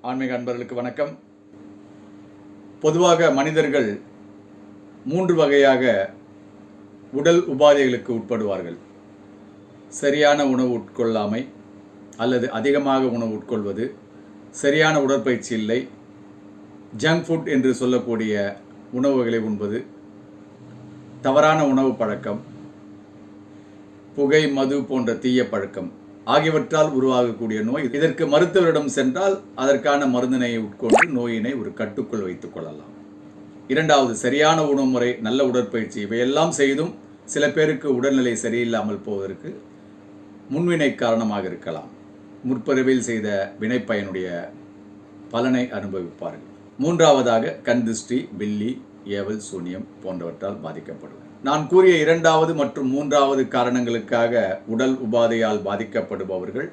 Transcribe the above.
ஆன்மீக அன்பர்களுக்கு வணக்கம். பொதுவாக மனிதர்கள் 3 வகையாக உடல் உபாதைகளுக்கு உட்படுவார்கள். சரியான உணவு உட்கொள்ளாமை, அல்லது அதிகமாக உணவு உட்கொள்வது, சரியான உடற்பயிற்சி இல்லை, ஜங்க் ஃபுட் என்று சொல்லக்கூடிய உணவுகளை உண்பது, தவறான உணவு பழக்கம், புகை மது போன்ற தீய பழக்கம் ஆகியவற்றால் உருவாகக்கூடிய நோய். இதற்கு மருத்துவரிடம் சென்றால் அதற்கான மருந்தினை உட்கொண்டு நோயினை ஒரு கட்டுக்குள் வைத்துக் கொள்ளலாம். இரண்டாவது, சரியான உணவு முறை, நல்ல உடற்பயிற்சி, இவையெல்லாம் செய்தும் சில பேருக்கு உடல்நிலை சரியில்லாமல் போவதற்கு முன்வினை காரணமாக இருக்கலாம். முற்பிறவியில் செய்த வினைப்பயனுடைய பலனை அனுபவிப்பார்கள். மூன்றாவதாக, கண் திருஷ்டி, பில்லி, ஏவல், சூனியம் போன்றவற்றால் பாதிக்கப்படுவார். நான் கூறிய 2வது மற்றும் 3வது காரணங்களுக்காக உடல் உபாதையால் பாதிக்கப்படுபவர்கள்